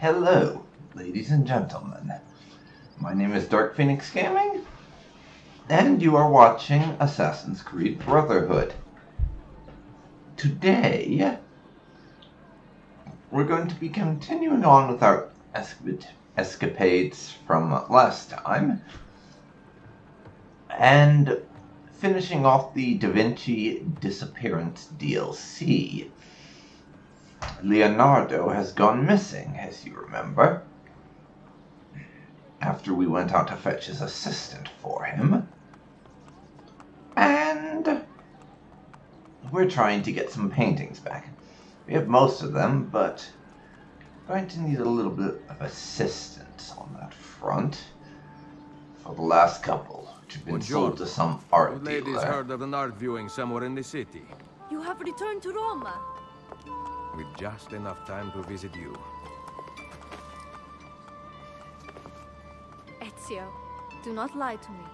Hello, ladies and gentlemen. My name is DarkPhoenix Gaming, and you are watching Assassin's Creed Brotherhood. Today, we're going to be continuing on with our escapades from last time, and finishing off the Da Vinci Disappearance DLC. Leonardo has gone missing, as you remember, after we went out to fetch his assistant for him. And we're trying to get some paintings back. We have most of them, but we're going to need a little bit of assistance on that front for the last couple, which have been sold to some art dealer. Ladies heard of an art viewing somewhere in the city. You have returned to Roma. With just enough time to visit you. Ezio, do not lie to me.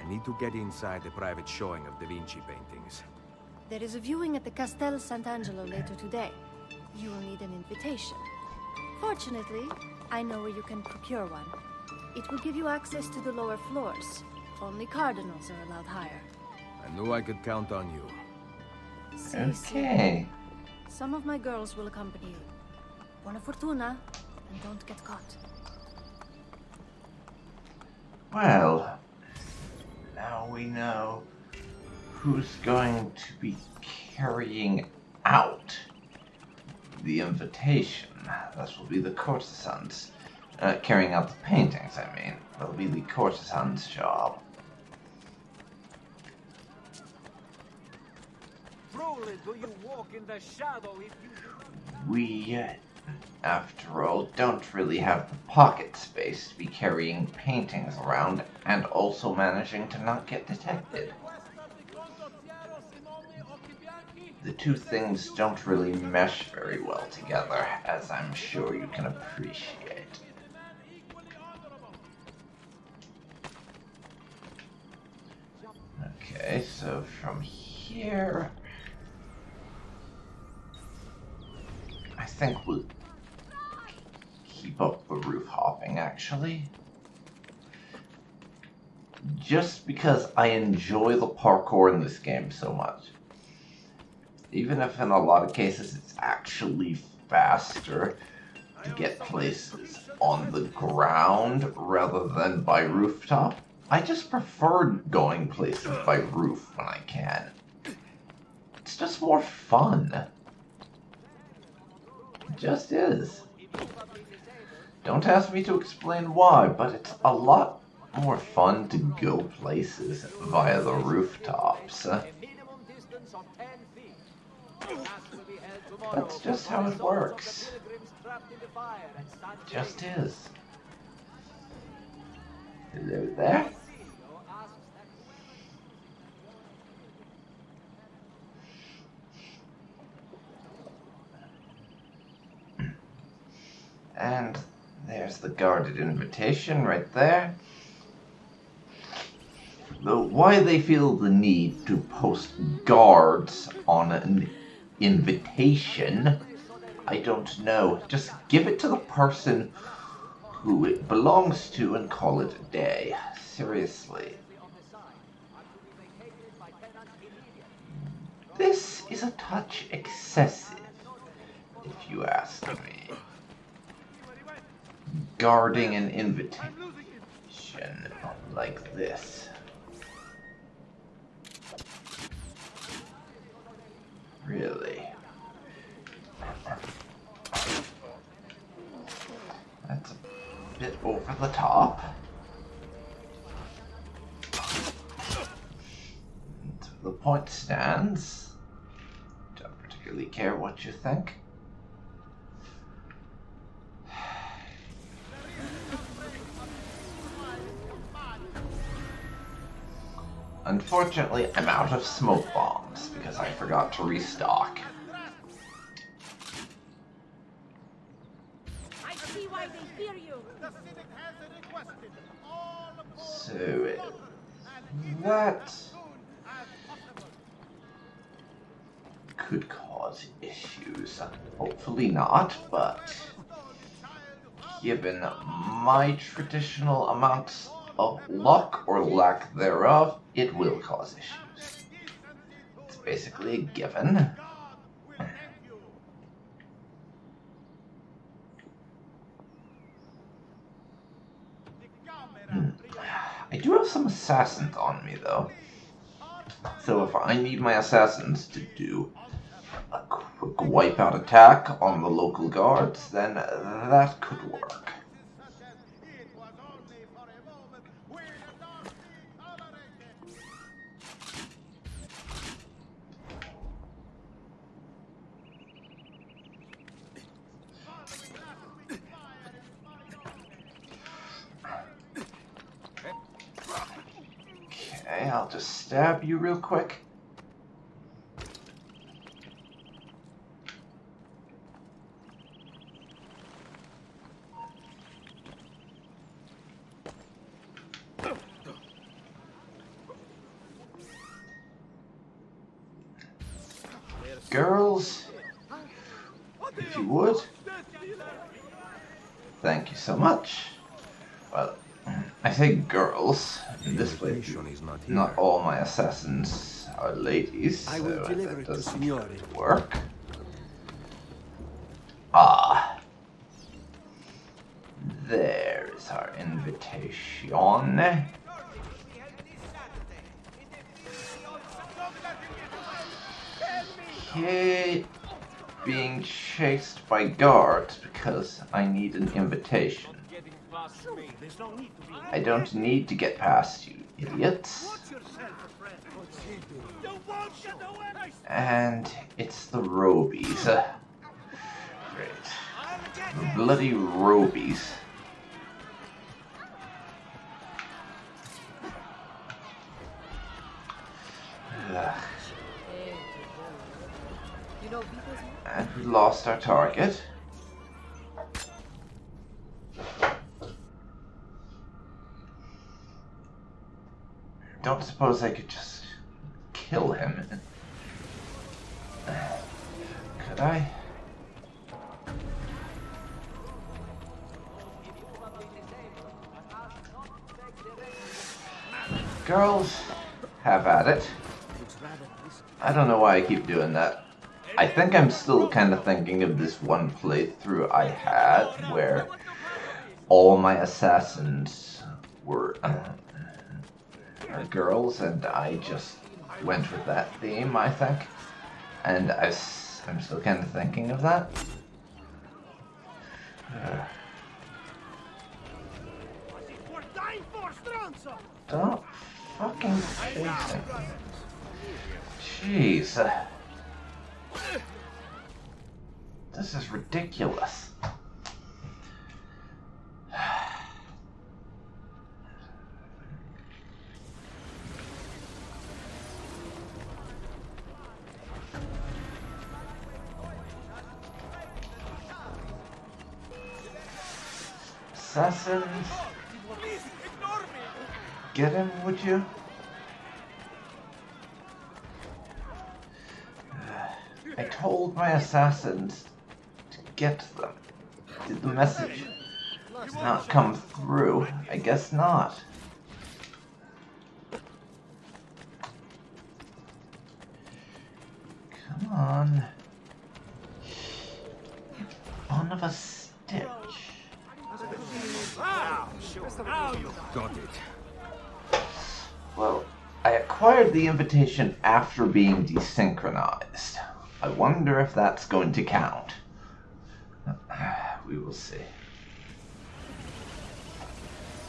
I need to get inside a private showing of Da Vinci paintings. There is a viewing at the Castel Sant'Angelo later today. You will need an invitation. Fortunately, I know where you can procure one. It will give you access to the lower floors. Only cardinals are allowed higher. I knew I could count on you. Okay. Some of my girls will accompany you. Buona fortuna, and don't get caught. Well, now we know who's going to be carrying out the invitation. This will be the courtesans. Carrying out the paintings, I mean. That'll be the courtesan's job. Truly, do you walk in the shadow if you... We, after all, don't really have the pocket space to be carrying paintings around and also managing to not get detected. The two things don't really mesh very well together, as I'm sure you can appreciate. Okay, so from here, I think we'll keep up the roof hopping, actually. Just because I enjoy the parkour in this game so much. Even if in a lot of cases it's actually faster to get places on the ground rather than by rooftop, I just prefer going places by roof when I can. It's just more fun. It just is. Don't ask me to explain why, but it's a lot more fun to go places via the rooftops. That's just how it works. It just is. Hello there. And there's the guarded invitation right there. Though why they feel the need to post guards on an invitation, I don't know. Just give it to the person who it belongs to and call it a day. Seriously. This is a touch excessive, if you ask me. Guarding an invitation like this. Really? That's a bit over the top. The point stands. Don't particularly care what you think. Unfortunately, I'm out of smoke bombs because I forgot to restock. I see why they fear you. So, that could cause issues. Hopefully not, but given my traditional amounts of luck or lack thereof, it will cause issues. It's basically a given. I do have some assassins on me, though. So if I need my assassins to do a quick wipeout attack on the local guards, then that could work. Okay, I'll just stab you real quick. Girls, if you would. Thank you so much. Well, I say girls. In this place, not all my assassins are ladies, so that doesn't work. Ah. There is our invitation. Okay, being chased by guards because I need an invitation. I don't need to get past you, idiots. And it's the Robies. Great. The bloody Robies. And we lost our target. Don't suppose I could just kill him. Could I? Girls, have at it. I don't know why I keep doing that. I think I'm still kind of thinking of this one playthrough I had where all my assassins were girls, and I just went with that theme, I think. And I'm still kind of thinking of that. Stop fucking chasing me. Jeez. This is ridiculous. Assassins, get him, would you? I told my assassins to get them. Did the message not come through? I guess not. Come on. Son of a stitch. Got it. Well, I acquired the invitation after being desynchronized. I wonder if that's going to count. We will see.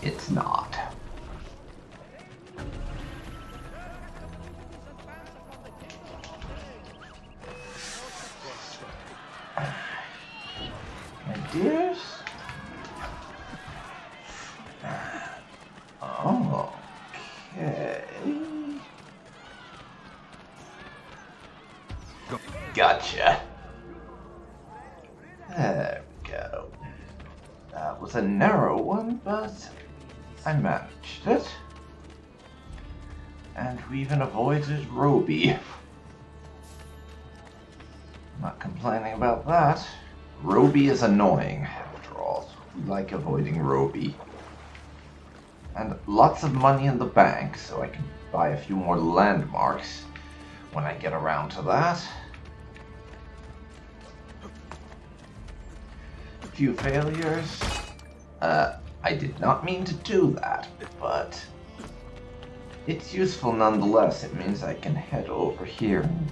It's not. My dears? Okay. Gotcha. There we go. That was a narrow one, but I managed it. And we even avoided Roby. Not complaining about that. Roby is annoying, after all. We like avoiding Roby. And lots of money in the bank, so I can buy a few more landmarks when I get around to that. A few failures. I did not mean to do that, but it's useful nonetheless. It means I can head over here and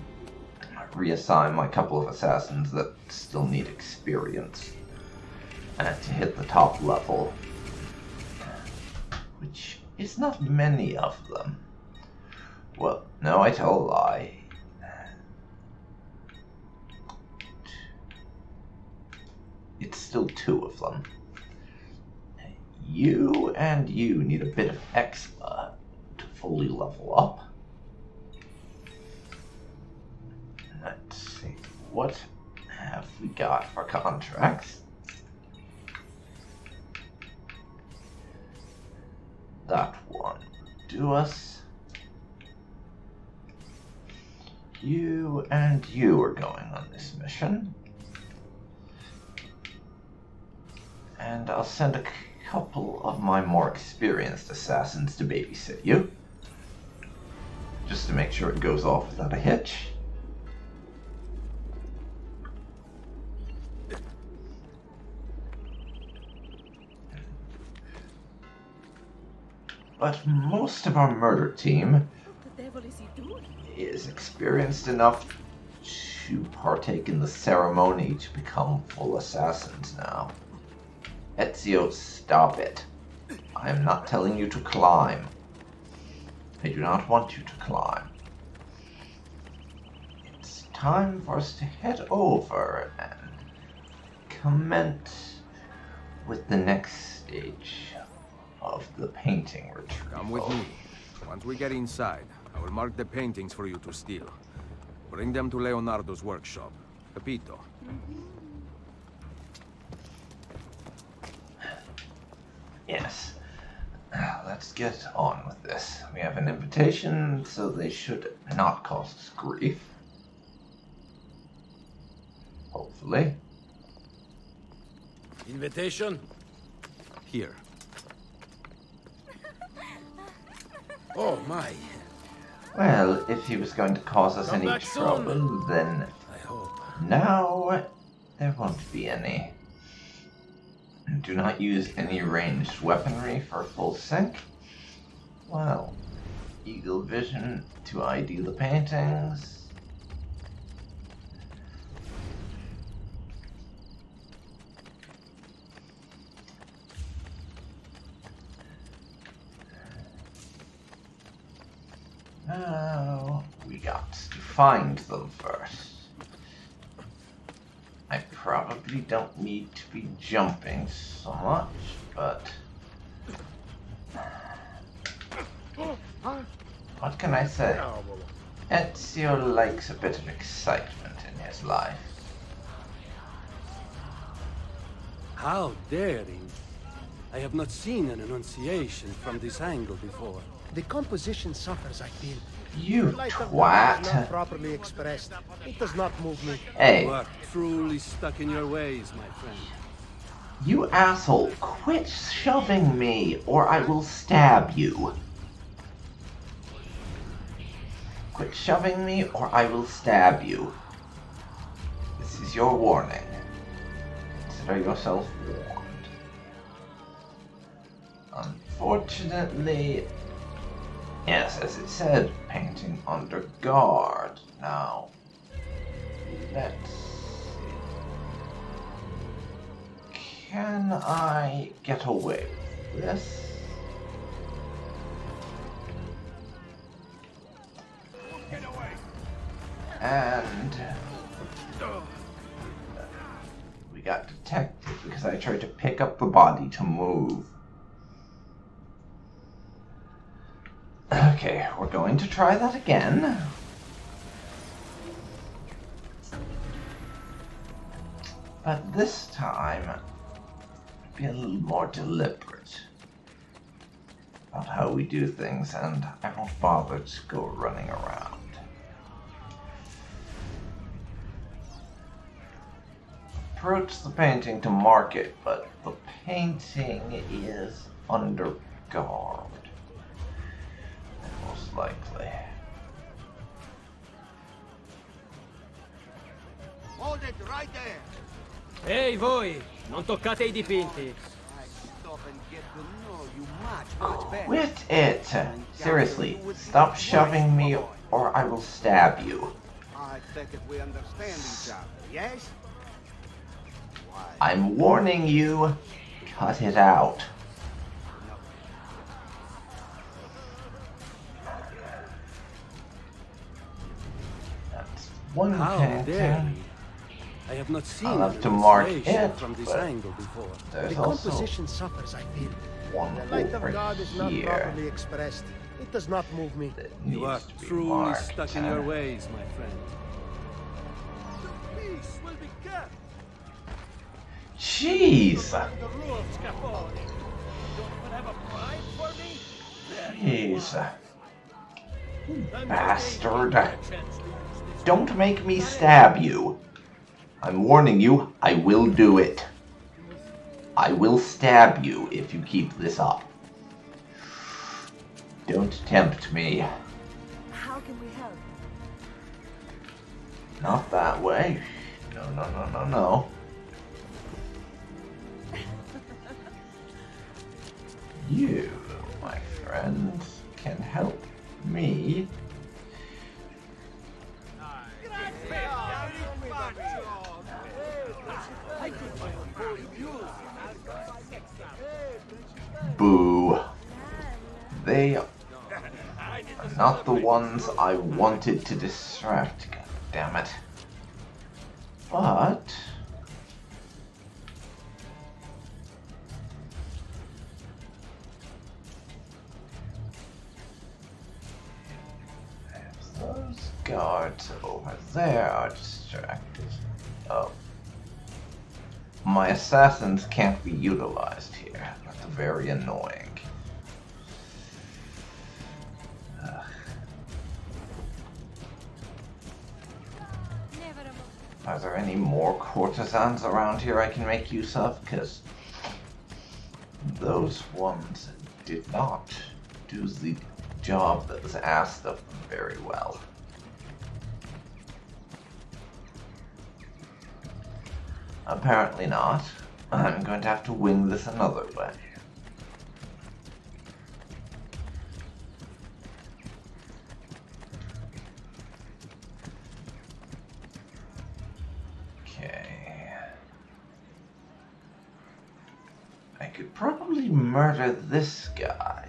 reassign my couple of assassins that still need experience to hit the top level, which is not many of them. Well, no, I tell a lie. It's still 2 of them. You and you need a bit of expa to fully level up. Let's see, what have we got for contracts? That one do us. You and you are going on this mission. And I'll send a couple of my more experienced assassins to babysit you, just to make sure it goes off without a hitch. But most of our murder team What the devil is he doing? is experienced enough to partake in the ceremony to become full assassins now. Ezio, stop it. I am not telling you to climb. I do not want you to climb. It's time for us to head over and commence with the next stage of the painting retrieval. Come with me. Once we get inside, I will mark the paintings for you to steal. Bring them to Leonardo's workshop. Capito? Yes. Let's get on with this. We have an invitation, so they should not cause us grief. Hopefully. Invitation? Here. Oh my. Well, if he was going to cause us Come any back trouble, soon. then I hope. now there won't be any. Do not use any ranged weaponry for full sync. Well, eagle vision to ID the paintings. Now, we got to find them first. I probably don't need to be jumping so much, but what can I say? Ezio likes a bit of excitement in his life. How daring! I have not seen an Annunciation from this angle before. The composition suffers, I feel. You The light of the light is not twat. properly expressed. It does not move me. Hey, You are truly stuck in your ways, my friend. you asshole, quit shoving me or I will stab you. Quit shoving me or I will stab you. This is your warning. Consider yourself warned. Unfortunately, yes, as it said, painting under guard. Now, let's see. Can I get away with this? And we got detected because I tried to pick up the body to move. Okay, we're going to try that again. But this time, be a little more deliberate about how we do things, and I won't bother to go running around. approach the painting to mark it, but the painting is under guard. Most likely. Hold it right there. Ehi voi, non toccate I dipinti. I stop and get to know you much better. Quit it! Seriously, stop shoving me or I will stab you. I think if we understand each other, yes? Why? I'm warning you, cut it out. That's one How dare painting. you? I have not seen I'll have an to mark installation it, from this but angle before. there's The also composition suffers, I feel. one The light of over God is not here properly expressed. It does not move me. that You are needs to be truly marked. stuck in your ways, my friend. Peace will be kept. Jeez! The rules, Capone. Don't even have a bribe for me? Jeez. I'm Bastard. just giving you a chance to use this. Don't make me stab you. I'm warning you, I will do it. I will stab you if you keep this up. Don't tempt me. How can we help? Not that way. No, no, no, no, no. You, my friends, can help me. Boo. They are not the ones I wanted to distract, god damn it. But if those guards over there are distracted. Oh. My assassins can't be utilized here. That's very annoying. Are there any more courtesans around here I can make use of? Because those ones did not do the job that was asked of them very well. Apparently not. I'm going to have to wing this another way. Okay. I could probably murder this guy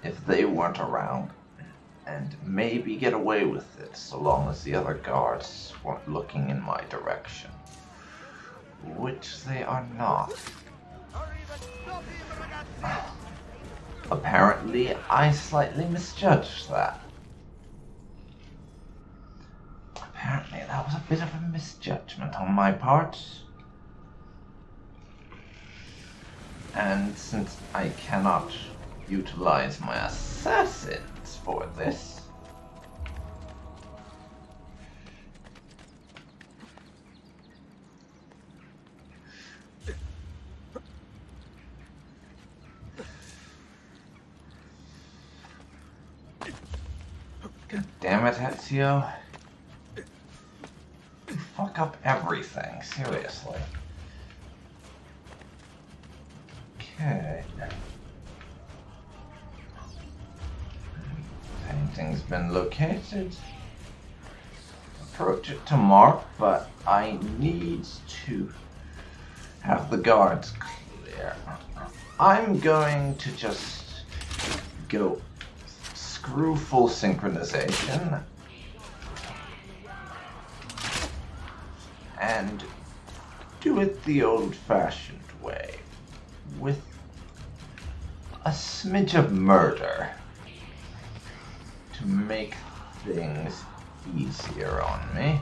if they weren't around, and maybe get away with it so long as the other guards weren't looking in my direction. Which they are not. Apparently, I slightly misjudged that. Apparently, that was a bit of a misjudgment on my part. And since I cannot utilize my assassins for this, God damn it, Ezio. You fuck up everything, seriously. Okay. Painting's been located. Approach it to mark, but I need to have the guards clear. I'm going to just go screw full synchronization and do it the old-fashioned way with a smidge of murder to make things easier on me.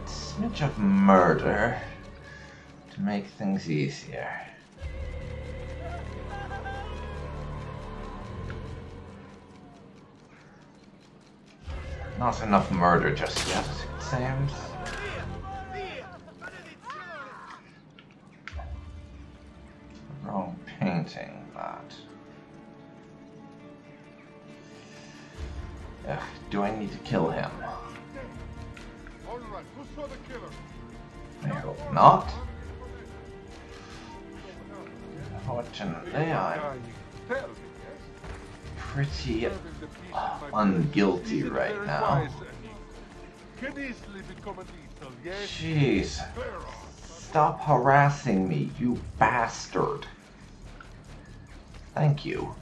A smidge of murder to make things easier. Not enough murder just yet, it seems. Wrong painting, that. Ugh, do I need to kill him? Alright, who saw the killer? I hope not. Unfortunately, I'm pretty unguilty right now. Jeez. Stop harassing me, you bastard. Thank you.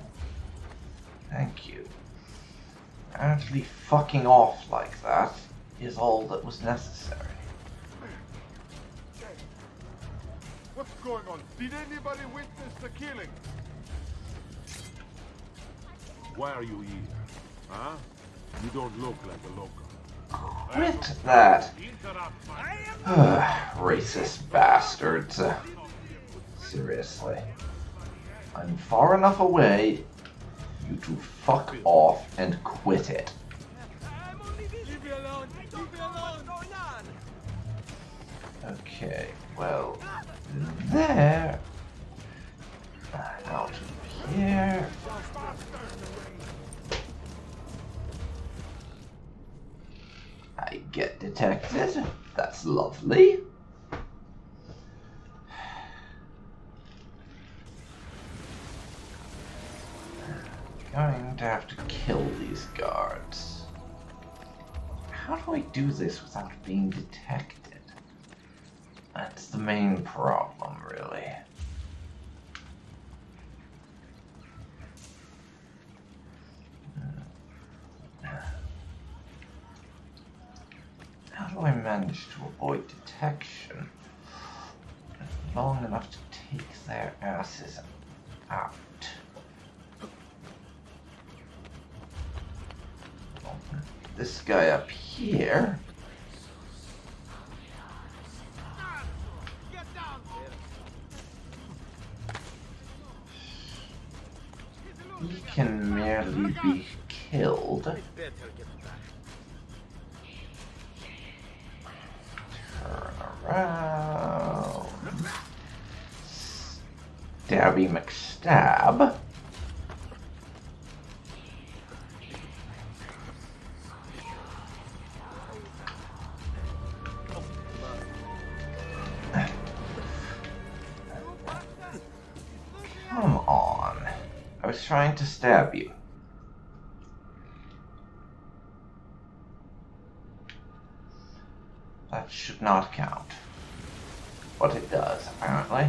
Thank you. Actually fucking off like that is all that was necessary. What's going on? Did anybody witness the killing? Why are you here? Huh? You don't look like a local. Quit that! Racist bastards. Seriously. I'm far enough away for you to fuck off and quit it. Leave me alone! Leave me alone! What's going on? Okay, well, there. Out of here. I get detected. That's lovely. Going to have to kill these guards. How do I do this without being detected? That's the main problem, really. How do I manage to avoid detection long enough to take their asses out? This guy up here. He can merely be killed. Turn around. Stabby McStab. Come on. I was trying to stab you. That should not count. But it does, apparently.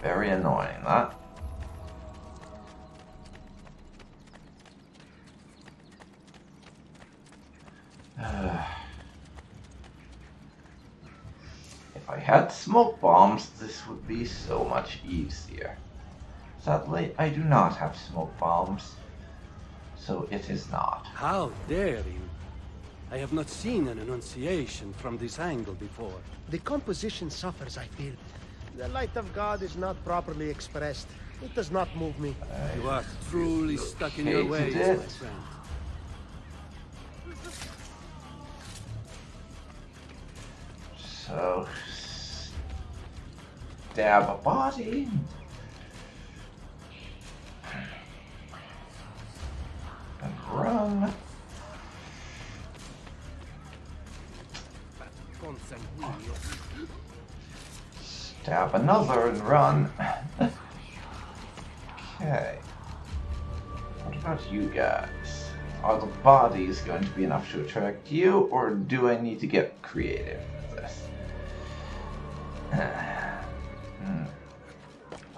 Very annoying, that. If I had smoke bombs, this would be so much easier. Sadly, I do not have smoke bombs, so it is not. How dare you? I have not seen an Annunciation from this angle before. The composition suffers, I feel. The light of God is not properly expressed. It does not move me. You are truly stuck in your ways, my friend. So, stab a body. And run. Stab another and run. Okay. What about you guys? Are the bodies going to be enough to attract you, or do I need to get creative with this?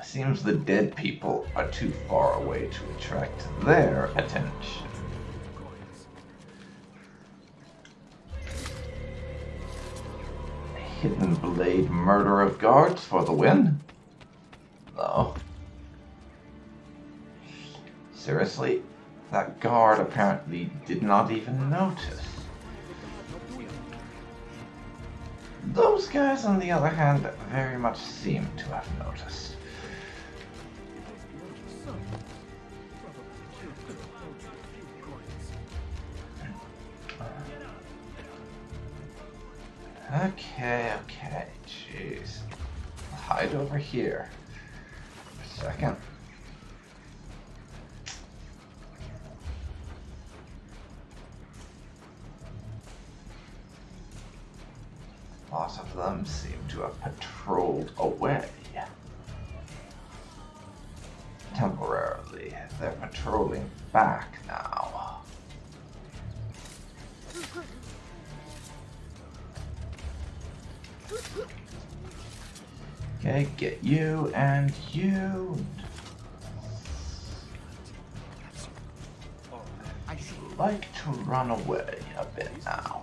Seems the dead people are too far away to attract their attention. Hidden blade murder of guards for the win? No. Seriously? That guard apparently did not even notice. Those guys, on the other hand, very much seem to have noticed. Okay, jeez. Hide over here. For a second. A lot of them seem to have patrolled away. Temporarily, they're patrolling back now. Okay, get you and you. I'd like to run away a bit now.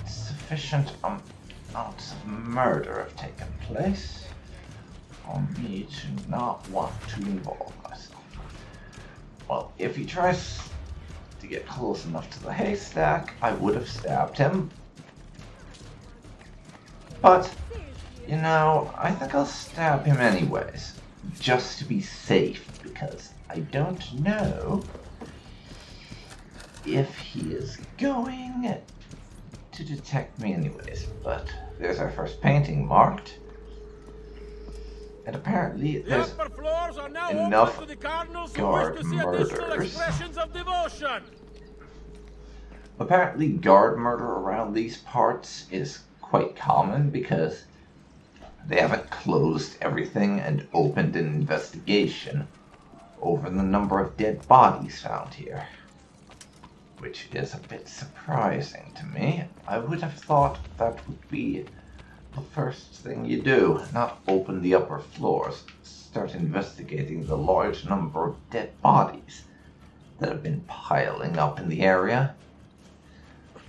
Sufficient amounts of murder have taken place for me to not want to involve myself. Well, if he tries to get close enough to the haystack, I would have stabbed him. But, you know, I think I'll stab him anyways, just to be safe, because I don't know if he is going to detect me anyways. But there's our first painting marked. And apparently there's enough guard murders. Apparently guard murder around these parts is quite common because they haven't closed everything and opened an investigation over the number of dead bodies found here. Which is a bit surprising to me. I would have thought that would be the first thing you do, not open the upper floors, start investigating the large number of dead bodies that have been piling up in the area.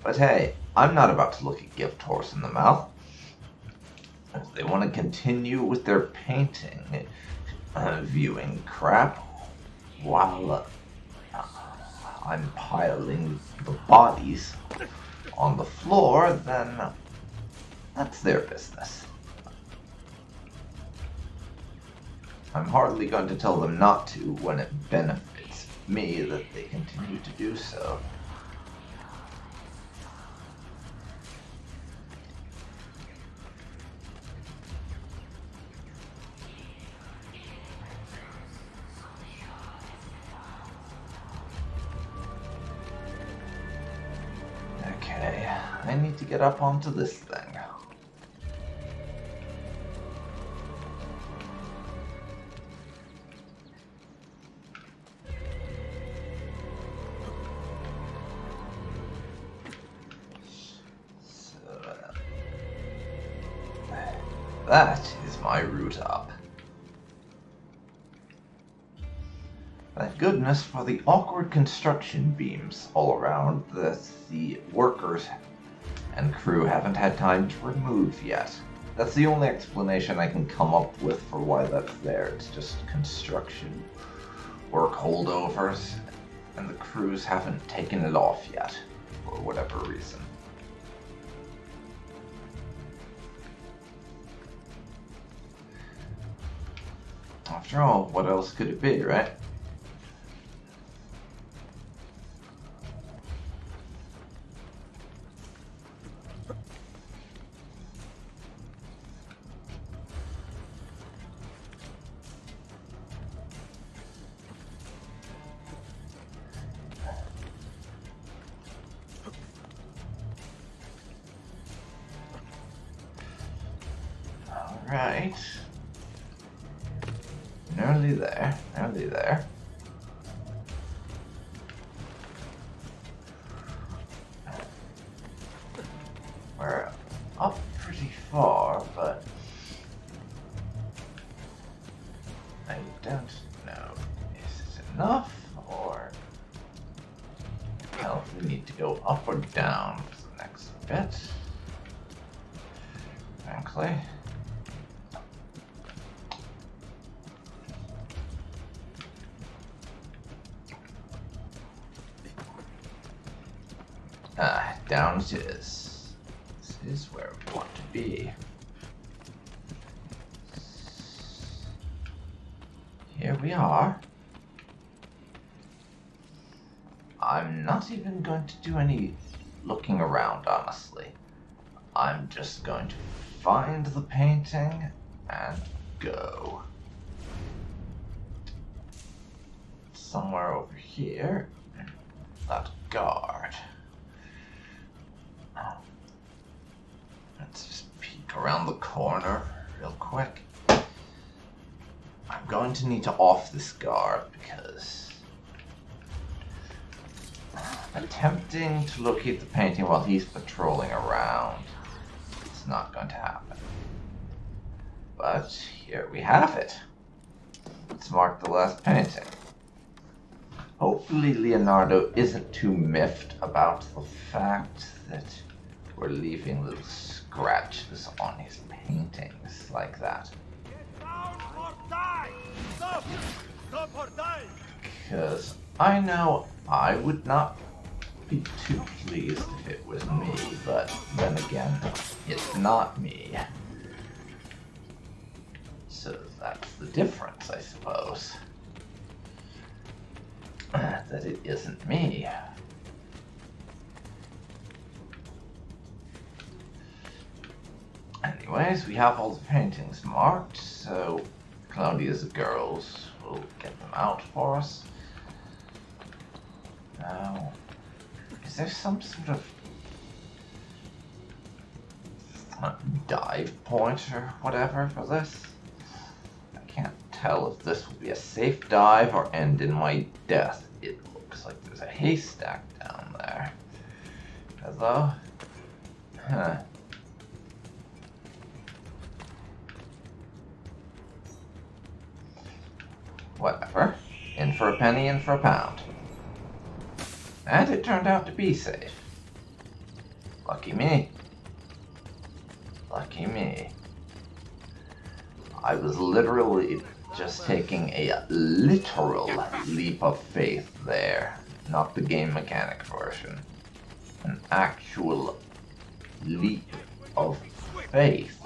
But hey, I'm not about to look a gift horse in the mouth. If they want to continue with their painting, viewing crap, while I'm piling the bodies on the floor, then that's their business. I'm hardly going to tell them not to when it benefits me that they continue to do so. Okay, I need to get up onto this thing. That is my route up. Thank goodness for the awkward construction beams all around that the workers and crew haven't had time to remove yet. That's the only explanation I can come up with for why that's there. It's just construction work holdovers, and the crews haven't taken it off yet, for whatever reason. After all, what else could it be, right? All right. Nearly there, nearly there. We're up pretty far, but I don't know. Is it enough, or well, we need to go up or down for the next bit? Frankly. Down it is. This is where we want to be. Here we are. I'm not even going to do any looking around, honestly. I'm just going to find the painting and go. Somewhere over here. That guard. Let's just peek around the corner real quick. I'm going to need to off this guard because attempting to locate the painting while he's patrolling around is not going to happen. But here we have it. Let's mark the last painting. Hopefully Leonardo isn't too miffed about the fact that we're leaving little scratches on his paintings like that. Because I know I would not be too pleased if it was me, but then again, it's not me. So that's the difference, I suppose. That it isn't me. Anyways, we have all the paintings marked, so Claudia's girls will get them out for us. Now, is there some sort of dive point or whatever for this? I can't tell if this will be a safe dive or end in my death. It looks like there's a haystack down there. Hello? Huh. Whatever. In for a penny, in for a pound. And it turned out to be safe. Lucky me. Lucky me. I was literally just taking a literal leap of faith there. Not the game mechanic version. An actual leap of faith.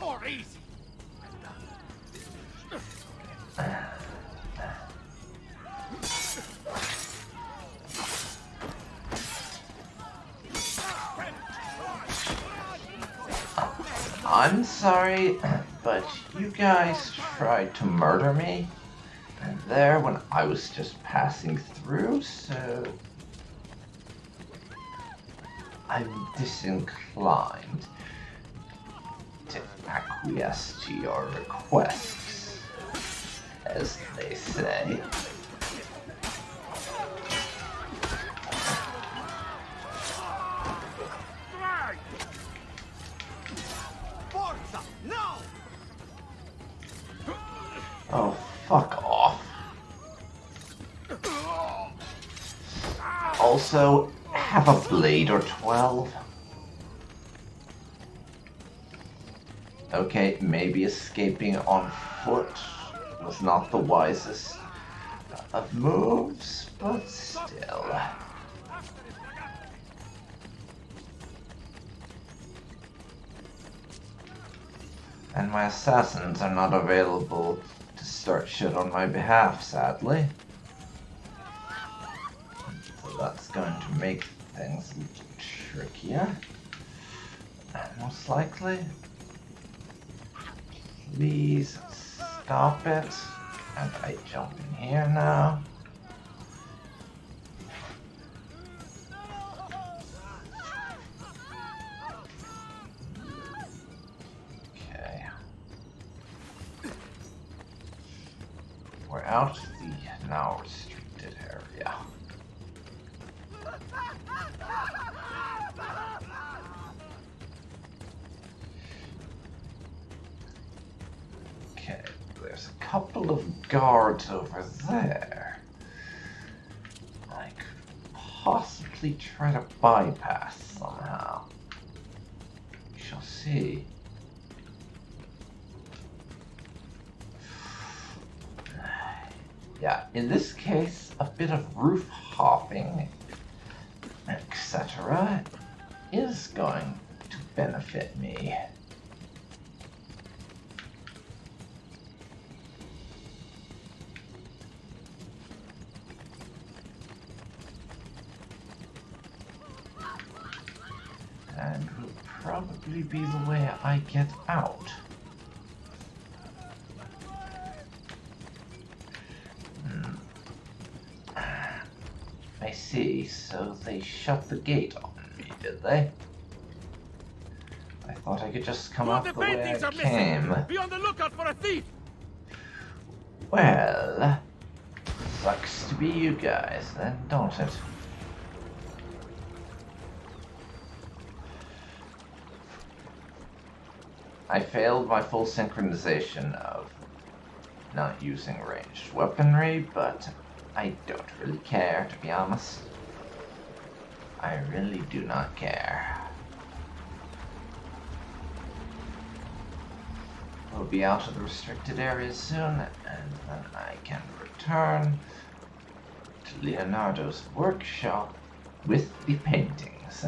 I'm sorry, but you guys tried to murder me there when I was just passing through, so I'm disinclined to acquiesce to your requests, as they say. Oh, fuck off. Also, have a blade or 12. Okay, maybe escaping on foot was not the wisest of moves, but still. And my assassins are not available to start shit on my behalf, sadly. So that's going to make things a little trickier. Most likely. Please stop it. And I jump in here now. We're out of the now restricted area. Okay, there's a couple of guards over there. I could possibly try to bypass somehow. We shall see. Yeah, in this case, a bit of roof hopping, etc., is going to benefit me. and will probably be the way I get out. I see, so they shut the gate on me, did they? I thought I could just come out the way I came. Be on the lookout for a thief! Well, sucks to be you guys then, don't it? I failed my full synchronization of not using ranged weaponry, but I don't really care, to be honest. I really do not care. We'll be out of the restricted areas soon, and then I can return to Leonardo's workshop with the paintings.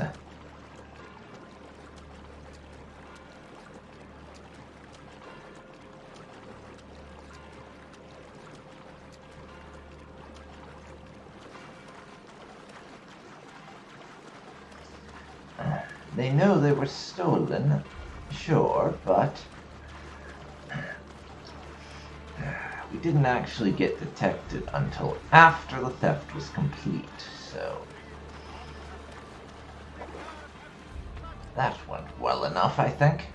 They know they were stolen, sure, but we didn't actually get detected until after the theft was complete, so that went well enough, I think.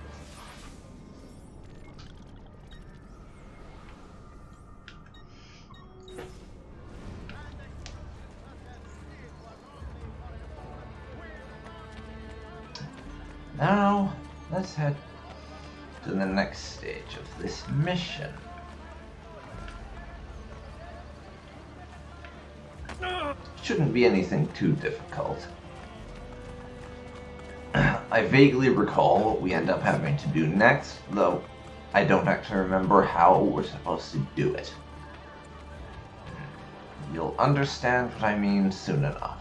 Now, let's head to the next stage of this mission. Shouldn't be anything too difficult. I vaguely recall what we end up having to do next, though I don't actually remember how we're supposed to do it. You'll understand what I mean soon enough.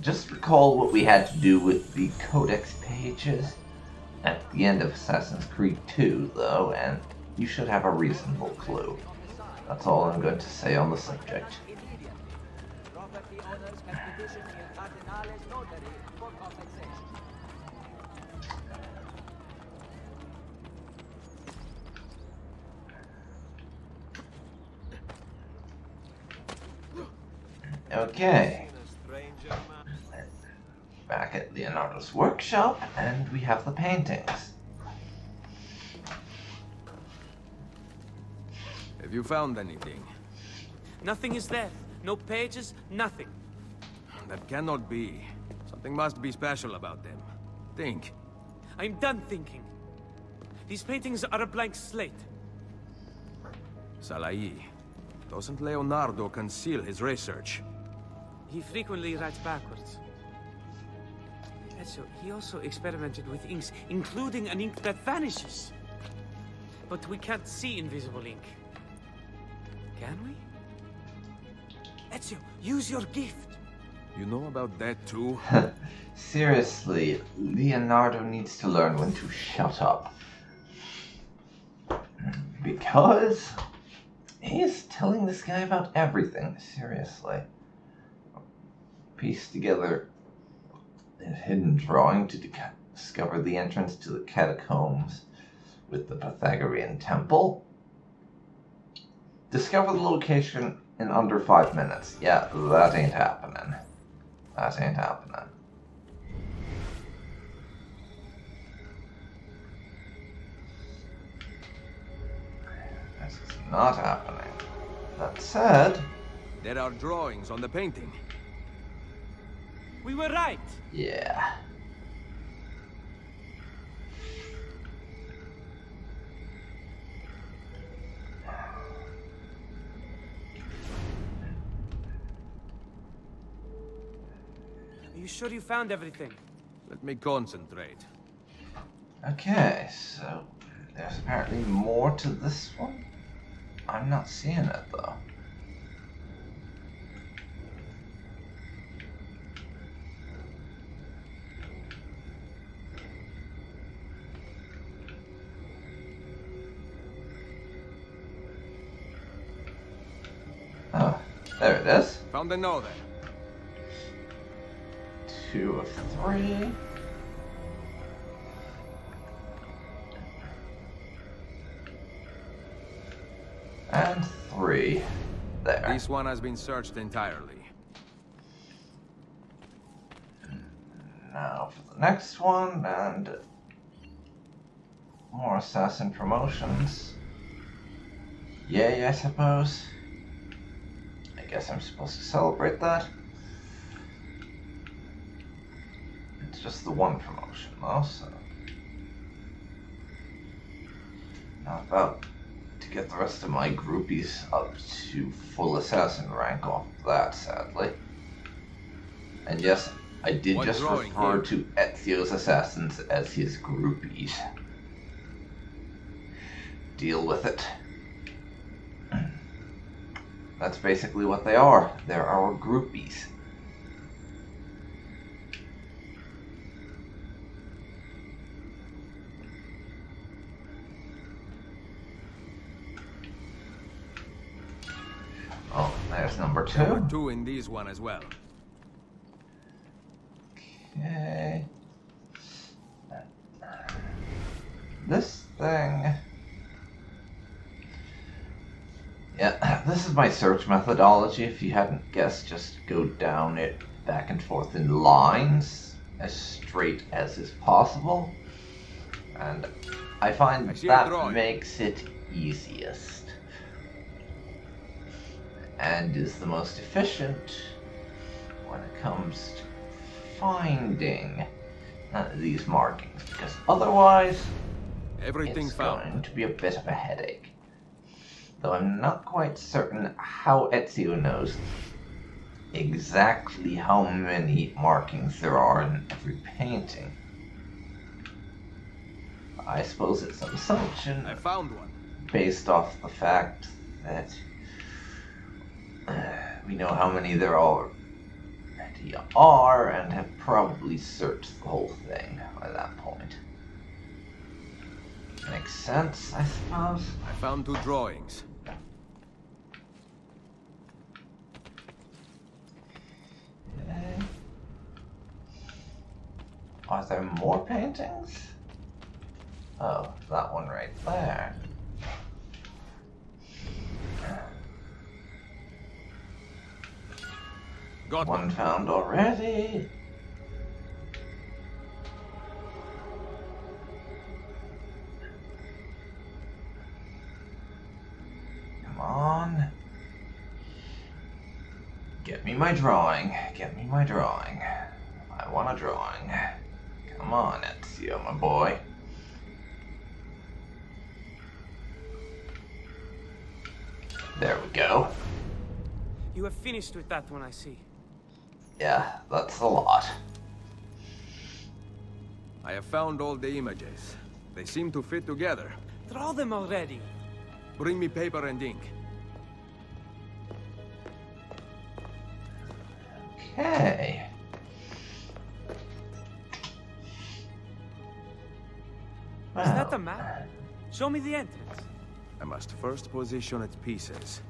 Just recall what we had to do with the Codex pages at the end of Assassin's Creed 2, though, and you should have a reasonable clue. That's all I'm going to say on the subject. Okay. Back at Leonardo's workshop, and we have the paintings. Have you found anything? Nothing is there. No pages, nothing. That cannot be. Something must be special about them. Think. I'm done thinking. These paintings are a blank slate. Salai. Doesn't Leonardo conceal his research? He frequently writes backwards. So he also experimented with inks, including an ink that vanishes. But we can't see invisible ink. Can we? Ezio, use your gift. You know about that too? Seriously, Leonardo needs to learn when to shut up. Because he is telling this guy about everything, seriously. Piece together a hidden drawing to discover the entrance to the catacombs with the Pythagorean temple. Discover the location in under 5 minutes. Yeah, that ain't happening. That ain't happening. That is not happening. That said, there are drawings on the painting. We were right. Yeah. Are you sure you found everything? Let me concentrate. Okay, so there's apparently more to this one. I'm not seeing it though. Oh, There it is. Found the note there. 2 of 3. And 3. There. This one has been searched entirely. Now for the next one, and more assassin promotions. Yay, I suppose. I guess I'm supposed to celebrate that. It's just the one promotion though, so not about to get the rest of my groupies up to full assassin rank off of that, sadly. And yes, I did just refer to Ezio's assassins as his groupies. Deal with it. That's basically what they are. They're our groupies. Oh, there's number 2. Number 2 in this one as well. Okay. This thing... Yeah, this is my search methodology. If you hadn't guessed, just go down it back and forth in lines, as straight as is possible. And I find that makes it easiest. And is the most efficient when it comes to finding these markings, because otherwise it's going to be a bit of a headache. Though I'm not quite certain how Ezio knows exactly how many markings there are in every painting. I suppose it's an assumption. I found one. Based off the fact that we know how many there already are and have probably searched the whole thing by that point. Makes sense, I suppose. I found 2 drawings. Okay. Are there more paintings? Oh, that one right there. Got one found already. Come on. Get me my drawing. Get me my drawing. I want a drawing. Come on, Ezio, my boy. There we go. You have finished with that one, I see. Yeah, that's a lot. I have found all the images. They seem to fit together. Draw them already. Bring me paper and ink. Okay. Is that the map? Show me the entrance. I must first position its pieces.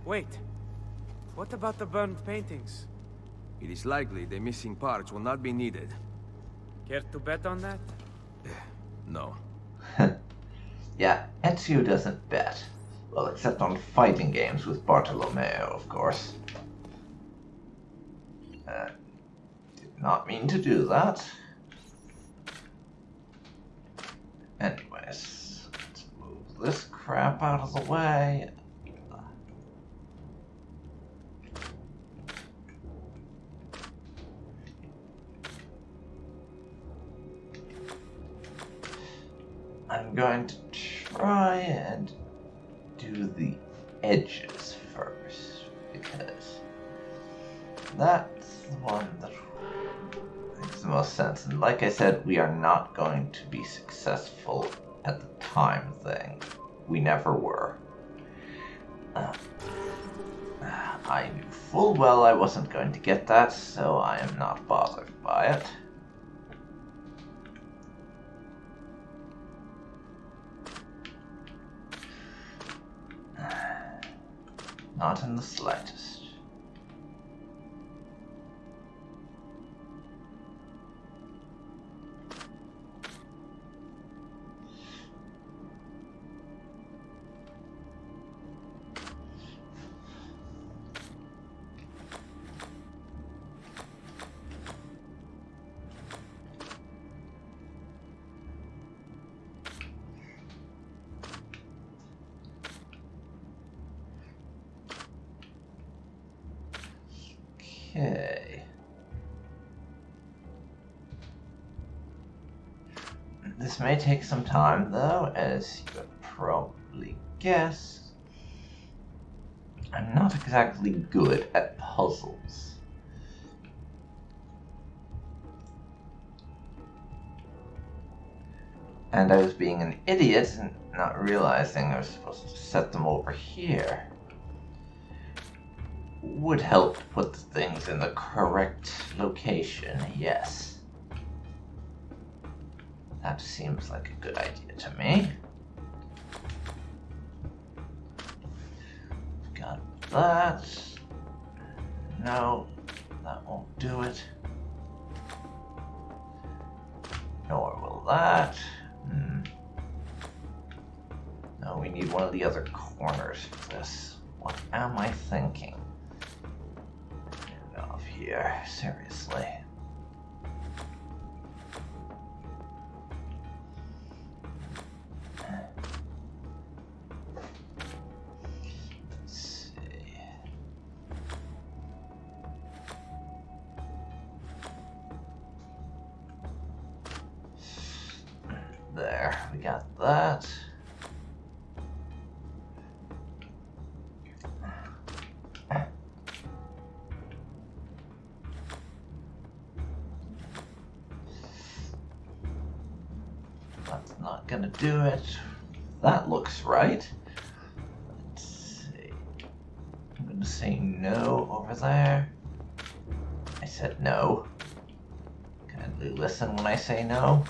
Wait. What about the burned paintings? It is likely the missing parts will not be needed. Care to bet on that? No. Yeah, Ezio doesn't bet. Well, except on fighting games with Bartolomeo, of course. Did not mean to do that. Anyways, let's move this crap out of the way. I'm going to try and do the edges first, because that's the one that makes the most sense. And like I said, we are not going to be successful at the time thing. We never were. I knew full well I wasn't going to get that, so I am not bothered by it. Not in the slightest. Okay. This may take some time, though, as you would probably guess. I'm not exactly good at puzzles. And I was being an idiot and not realizing I was supposed to set them over here. Would help put the things in the correct location, yes. That seems like a good idea to me. Got that. No, that won't do it. Nor will that. No, we need one of the other corners for this. What am I thinking? Get off here, seriously. Let's see. There, we got that. That's not gonna do it. That looks right. Let's see. I'm gonna say no over there. I said no. Kindly listen when I say no.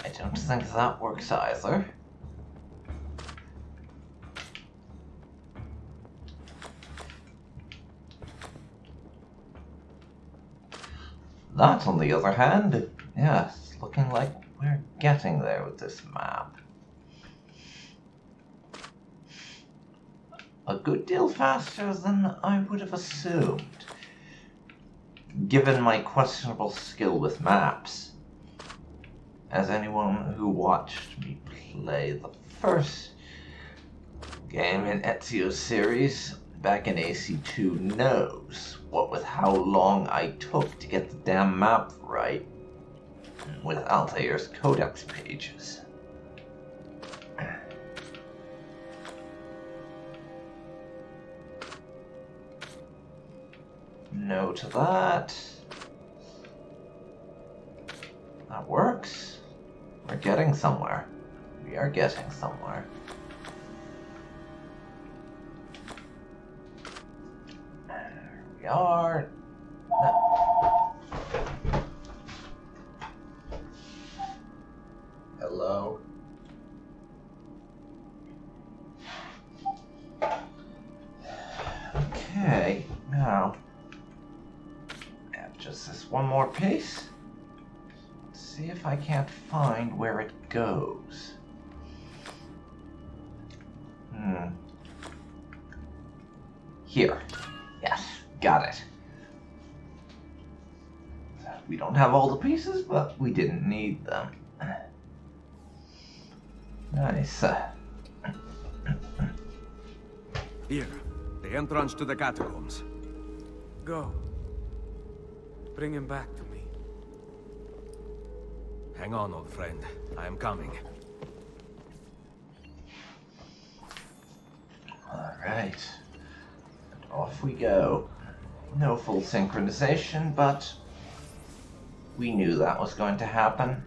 I don't think that works either. That, on the other hand, yeah, it's looking like we're getting there with this map. A good deal faster than I would have assumed, given my questionable skill with maps. As anyone who watched me play the first game in Ezio's series back in AC2 knows, what with how long I took to get the damn map right with Altair's codex pages. No to that. That works. We're getting somewhere. We are getting somewhere. There we are. Hello. Okay, now I have just this one more piece. Let's see if I can't find where it goes. Here. Yes, got it. We don't have all the pieces, but we didn't need them. Nice. Here, the entrance to the catacombs. Go. Bring him back to me. Hang on, old friend. I am coming. Alright. And off we go. No full synchronization, but we knew that was going to happen.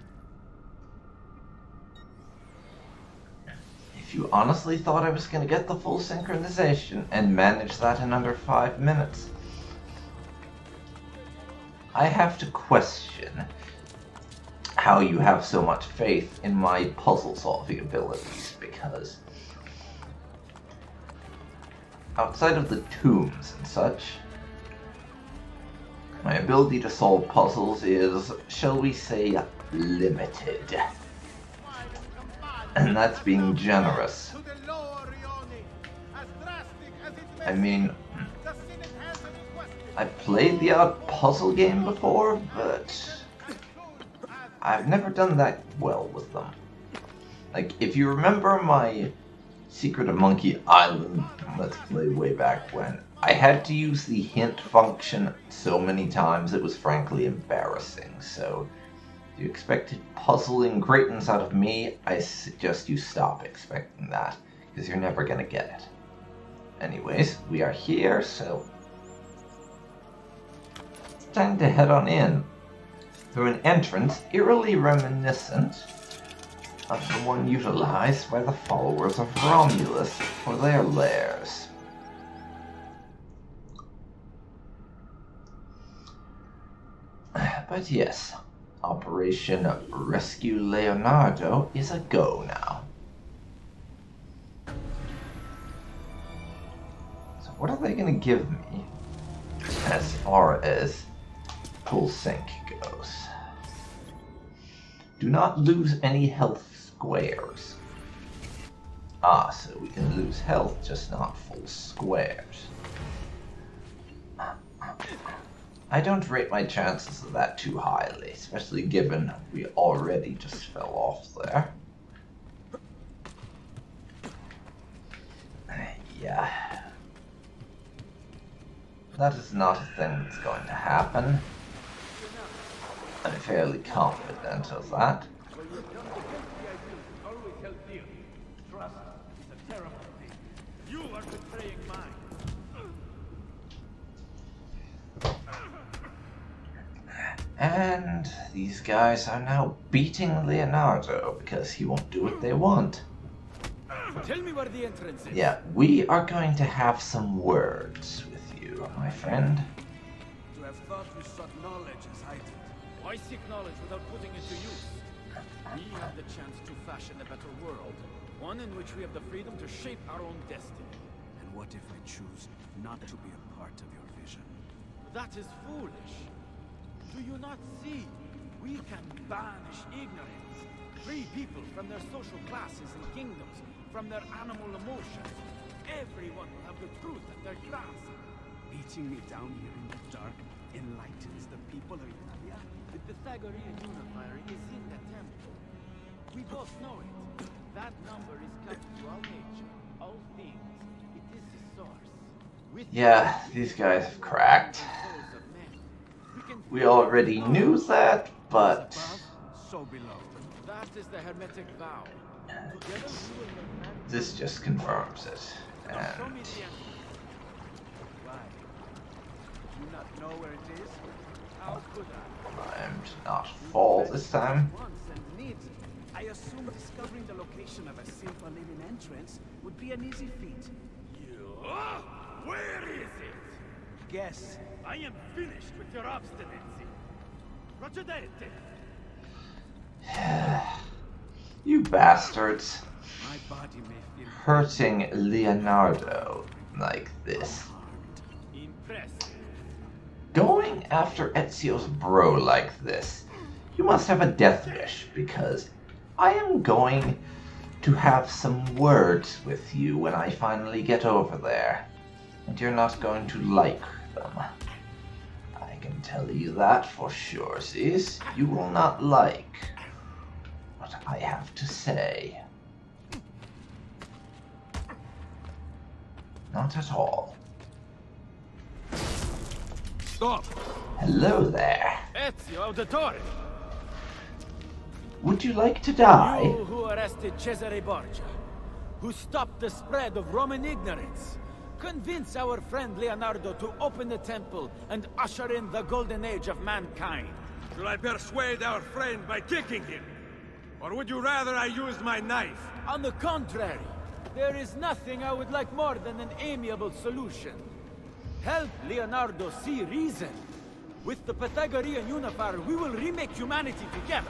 If you honestly thought I was going to get the full synchronization and manage that in under 5 minutes, I have to question how you have so much faith in my puzzle-solving abilities, because outside of the tombs and such, my ability to solve puzzles is, shall we say, limited. And that's being generous. I mean, I've played the odd puzzle game before, but I've never done that well with them. Like, if you remember my Secret of Monkey Island Let's Play way back when, I had to use the hint function so many times it was frankly embarrassing. So, if you expected puzzling greatness out of me, I suggest you stop expecting that, because you're never gonna get it. Anyways, we are here, so it's time to head on in through an entrance eerily reminiscent of the one utilized by the followers of Romulus for their lairs. But yes, Operation Rescue Leonardo is a go now. So what are they going to give me as far as full sync goes? Do not lose any health squares. Ah, so we can lose health, just not full squares. I don't rate my chances of that too highly, especially given we already just fell off there. Yeah. That is not a thing that's going to happen. I'm fairly confident of that. You are betraying mine. And these guys are now beating Leonardo because he won't do what they want. Tell me where the entrance is. Yeah, we are going to have some words with you, my friend. To have thought we sought knowledge as I did. Why seek knowledge without putting it to use? We have the chance to fashion a better world. One in which we have the freedom to shape our own destiny. And what if I choose not to be a part of your vision? That is foolish. Do you not see? We can banish ignorance. Free people from their social classes and kingdoms, from their animal emotions. Everyone will have the truth at their grasp. Beating me down here in the dark enlightens the people of Italia. The Pythagorean unifier is in the temple. We both know it. That number is cut to all nature, all things. It is the source. Yeah, these guys have cracked. We already knew that, but So below. That is the Hermetic vow. this just confirms it. Show me And the entrance. Why? Do you not know where it is? How could I? I'm to not fall this time. Once and needs it. I assume discovering the location of a simple living entrance would be an easy feat. Where is it? Guess. I am finished with your obstinacy. Procedete. You bastards. My body may feel Hurting Leonardo like this. Impressive. Going after Ezio's bro like this. You must have a death wish, because I am going to have some words with you when I finally get over there. And you're not going to like them. I can tell you that for sure, sis. You will not like what I have to say. Not at all. Stop! Hello there. Ezio Auditore! Would you like to die? You who arrested Cesare Borgia, who stopped the spread of Roman ignorance, convince our friend Leonardo to open the temple and usher in the golden age of mankind. Should I persuade our friend by kicking him? Or would you rather I used my knife? On the contrary, there is nothing I would like more than an amiable solution. Help Leonardo see reason. With the Pythagorean unifier, we will remake humanity together.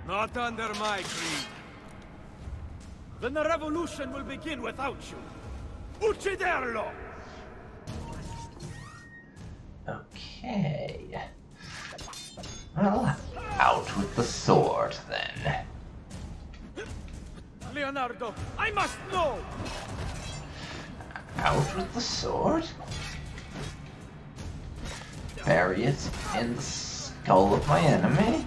Not under my creed. Then the revolution will begin without you. Ucciderlo! Okay. Well, out with the sword then. Leonardo, I must know! Out with the sword? Bury it in the skull of my enemy?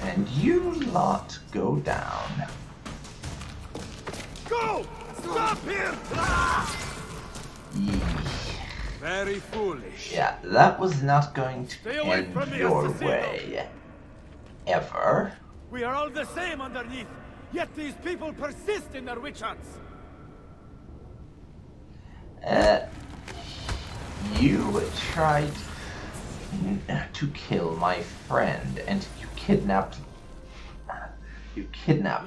And you lot go down. Go! Stop him! Very foolish. Yeah, that was not going to Stay away end from me, your assassino. way. Ever. We are all the same underneath, yet these people persist in their witch hunts. You tried to kill my friend, and you kidnapped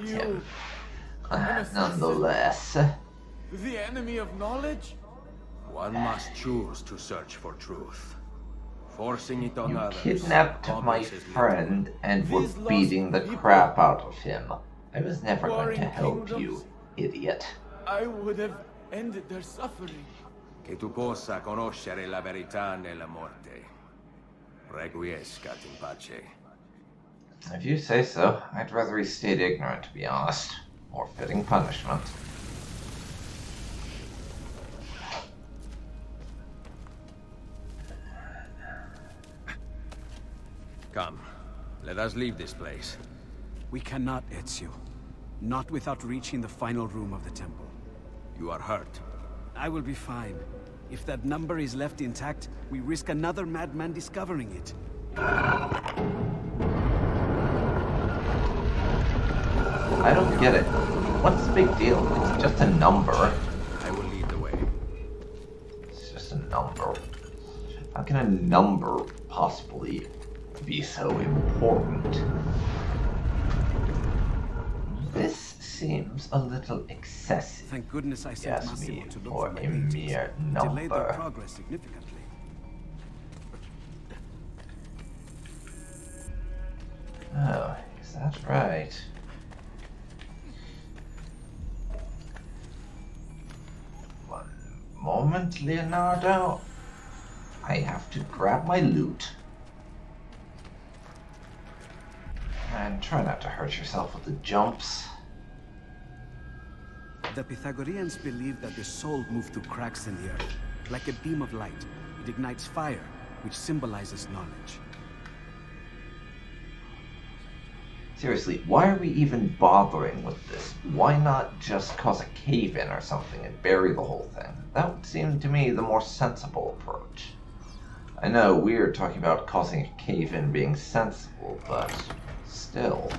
him. Nonetheless. The enemy of knowledge? One must choose to search for truth. Forcing it on You others. kidnapped my accomplishes friend and were These lost beating the people- crap out of him. I was never going to Warring help kingdoms? you, idiot. I would have ended their suffering. Che tu possa conoscere la verità nella morte. Requiescat in pace. If you say so, I'd rather he stayed ignorant, to be honest. More fitting punishment. Come, let us leave this place. We cannot, Ezio. Not without reaching the final room of the temple. You are hurt. I will be fine. If that number is left intact, we risk another madman discovering it. I don't get it. What's the big deal? It's just a number. I will lead the way. It's just a number. How can a number possibly be so important? This seems a little excessive. Thank goodness I sent Yes, Massimo me to look for for my a paintings. mere Delayed their number. progress significantly. Oh, is that right? One moment, Leonardo. I have to grab my loot. And try not to hurt yourself with the jumps. The Pythagoreans believed that the soul moved through cracks in the earth. Like a beam of light, it ignites fire, which symbolizes knowledge. Seriously, why are we even bothering with this? Why not just cause a cave-in or something and bury the whole thing? That would seem to me the more sensible approach. I know we're talking about causing a cave-in being sensible, but still.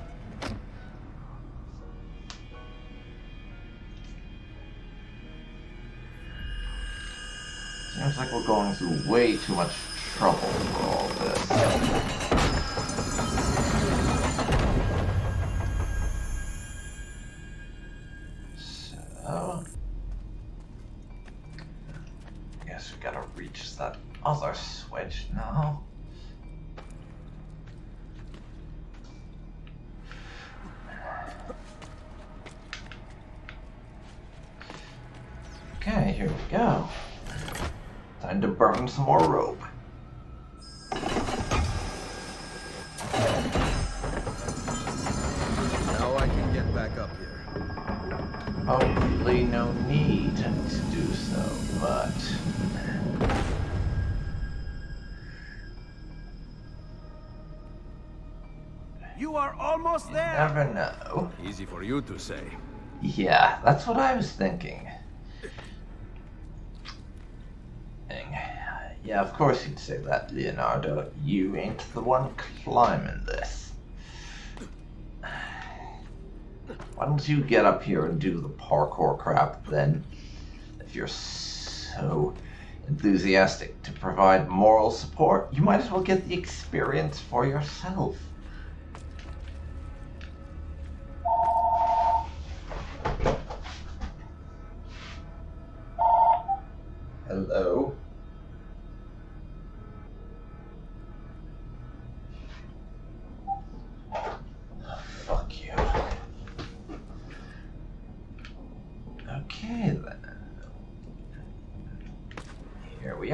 Seems like we're going through way too much trouble for all this. So, I guess we gotta reach that other switch now. Okay, here we go. Time to burn some more rope. Now I can get back up here. Hopefully no need to do so, but... You are almost there! Never know. Easy for you to say. Yeah, that's what I was thinking. Yeah, of course you'd say that, Leonardo. You ain't the one climbing this. Why don't you get up here and do the parkour crap then? If you're so enthusiastic to provide moral support, you might as well get the experience for yourself.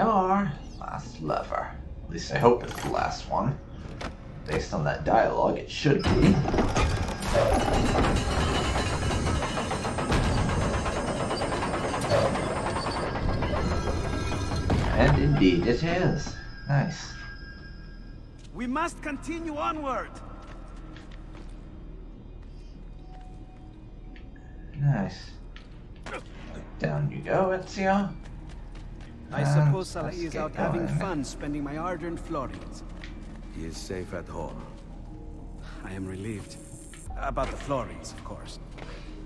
are. Last lever. At least I hope it's the last one. Based on that dialogue, it should be. And indeed it is. Nice. We must continue onward. Nice. Down you go, Ezio. I suppose Salai is out having fun spending my hard-earned florins. He is safe at home. I am relieved. About the florins, of course.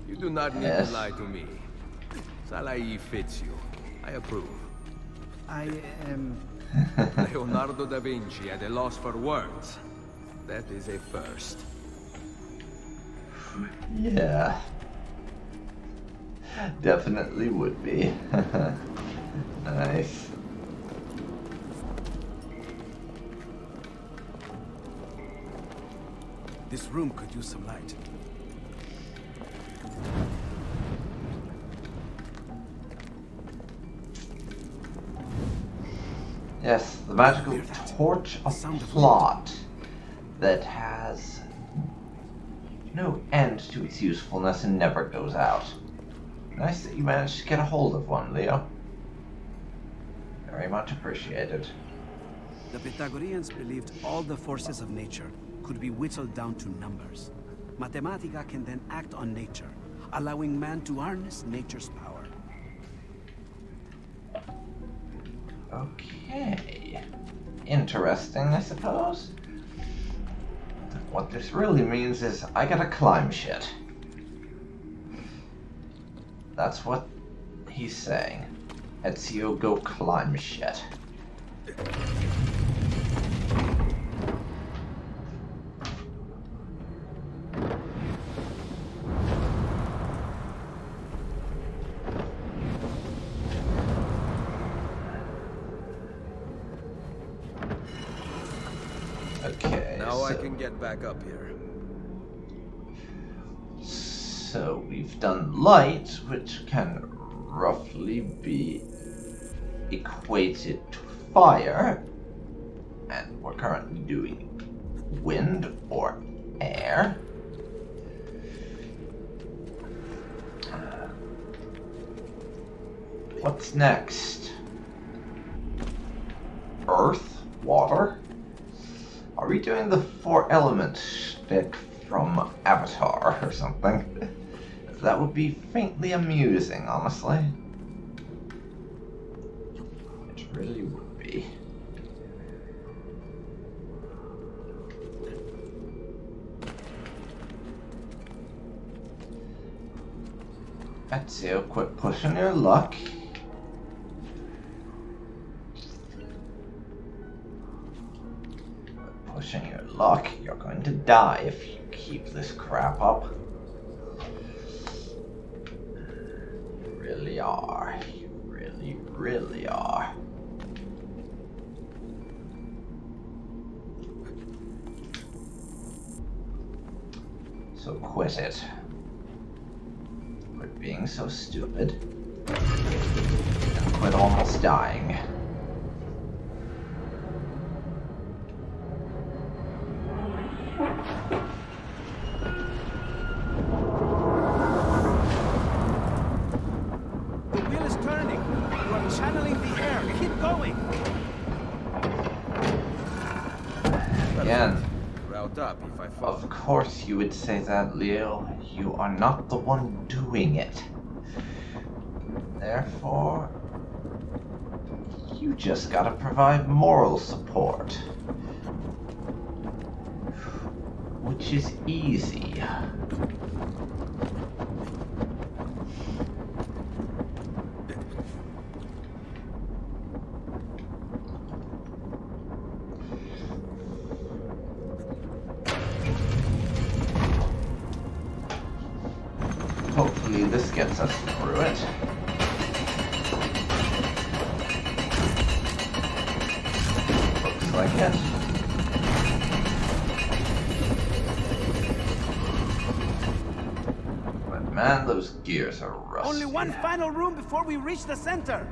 You do not need to lie to me. Salai fits you. I approve. I am... Leonardo da Vinci at a loss for words. That is a first. Yeah. Definitely would be. Nice. This room could use some light. Yes, the magical torch of plot that has no end to its usefulness and never goes out. Nice that you managed to get a hold of one, Leo. Very much appreciated. The Pythagoreans believed all the forces of nature could be whittled down to numbers. Mathematica can then act on nature, allowing man to harness nature's power. Okay. Interesting, I suppose. What this really means is I gotta climb shit. That's what he's saying. Ezio, go climb shit. Okay, now I can get back up here. So we've done light, which can roughly be equated to fire, and we're currently doing wind or air. What's next? Earth? Water? Are we doing the 4 element shtick from Avatar or something? That would be faintly amusing, honestly. It really would be. Ezio, quit pushing your luck. Pushing your luck, you're going to die if you keep this crap up. You really are. You really, really are. So quit it. Quit being so stupid. And quit almost dying. Of course you would say that, Leo. You are not the one doing it. Therefore, you just gotta provide moral support. Which is easy. Hopefully this gets us through it. Looks like it. But man, those gears are rusty. Only one final room before we reach the center.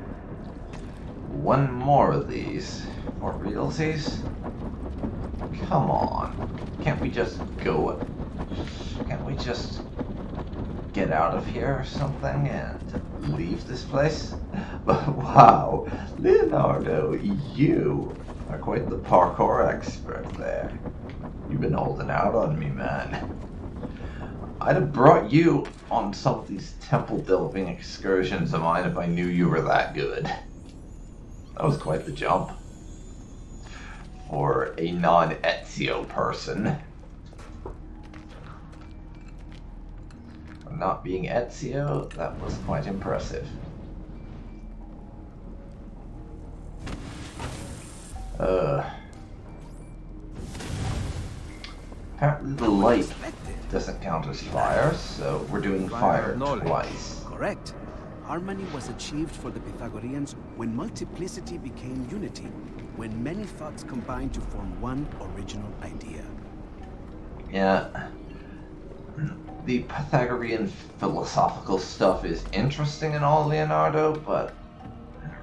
one more of these. More realsies? Come on. Can't we just go... Can't we just get out of here or something and leave this place? Wow, Leonardo, you are quite the parkour expert there. You've been holding out on me, man. I'd have brought you on some of these temple delving excursions of mine if I knew you were that good. That was quite the jump for a non-Ezio person. Not being Ezio, that was quite impressive. Apparently the light doesn't count as fire, so we're doing fire twice. Correct. Harmony was achieved for the Pythagoreans when multiplicity became unity, when many thoughts combined to form one original idea. Yeah. The Pythagorean philosophical stuff is interesting and all, Leonardo, but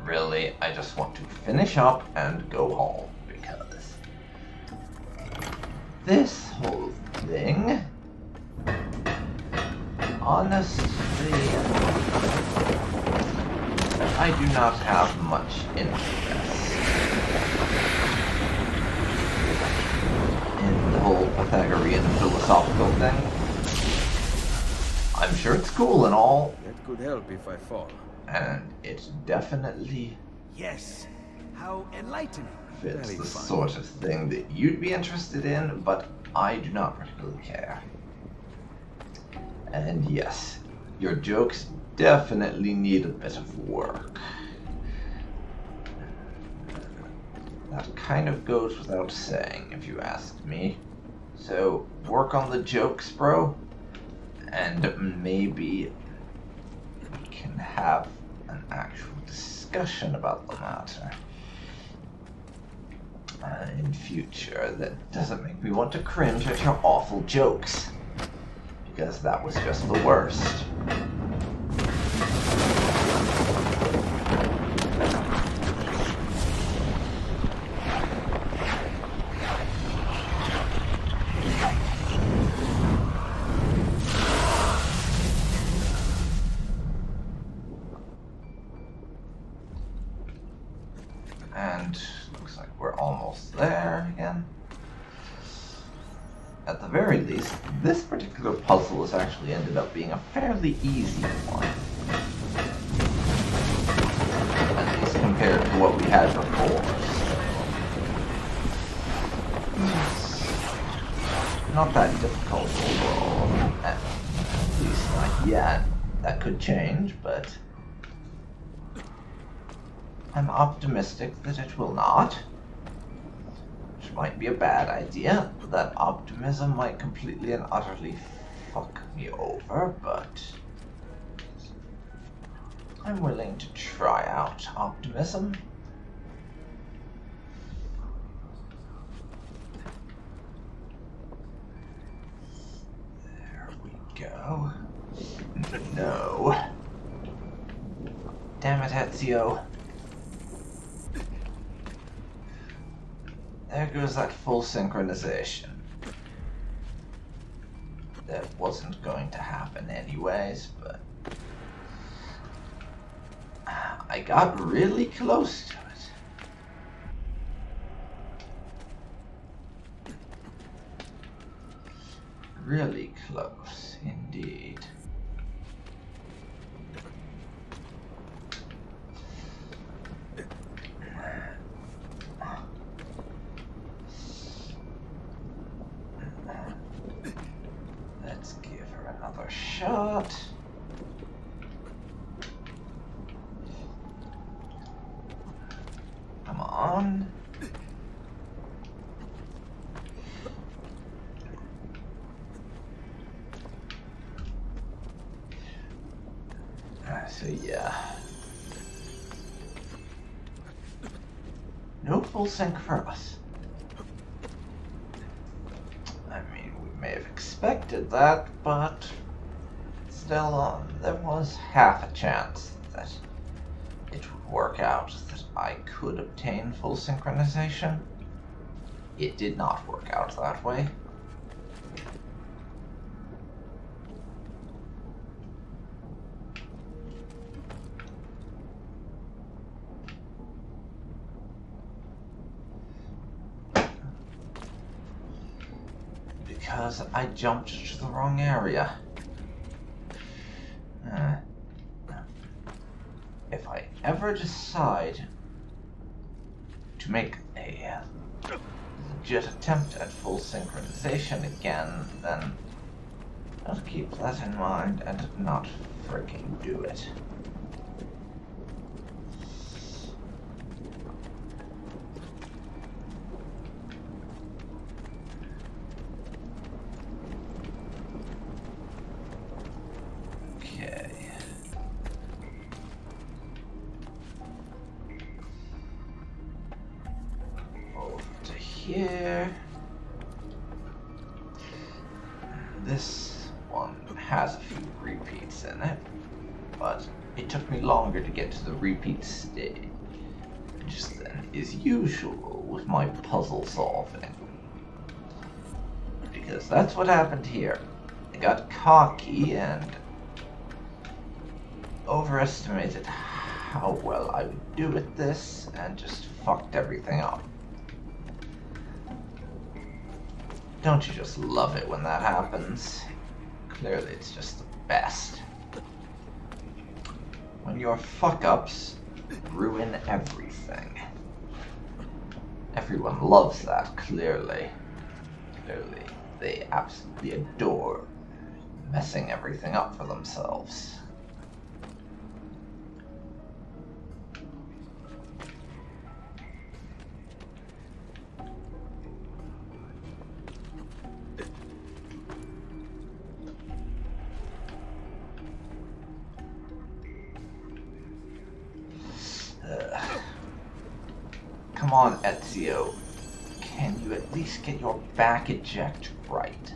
really, I just want to finish up and go home, because this whole thing, honestly, I do not have much interest in the whole Pythagorean philosophical thing. I'm sure it's cool and all. That could help if I fall. And it's definitely... Yes. How enlightening. Fits the sort of thing that you'd be interested in, but I do not particularly care. And yes, your jokes definitely need a bit of work. That kind of goes without saying, if you ask me. So, work on the jokes, bro. And maybe we can have an actual discussion about the matter in future that doesn't make me want to cringe at your awful jokes, because that was just the worst. And looks like we're almost there again. At the very least, this particular puzzle has actually ended up being a fairly easy one. At least compared to what we had before. So, it's not that difficult overall. At least not yet. That could change, but I'm optimistic that it will not, which might be a bad idea. That optimism might completely and utterly fuck me over, but I'm willing to try out optimism. There we go. No. Damn it, Ezio. There goes that full synchronization. That wasn't going to happen anyways, but I got really close to it. Really close, indeed. Let's give her another shot. Come on. So yeah. No full sync for us. I mean, we may have expected that, but still, there was half a chance that it would work out that I could obtain full synchronization. It did not work out that way. Because I jumped to the wrong area. If I ever decide to make a legit attempt at full synchronization again, then I'll keep that in mind and not freaking do it. Here. This one has a few repeats in it, but it took me longer to get to the repeat stage than is usual with my puzzle solving. Because that's what happened here. I got cocky and overestimated how well I would do at this and just fucked everything up. Don't you just love it when that happens? Clearly it's just the best. When your fuck-ups ruin everything. Everyone loves that, clearly. Clearly, they absolutely adore messing everything up for themselves. Come on, Ezio. Can you at least get your back eject right?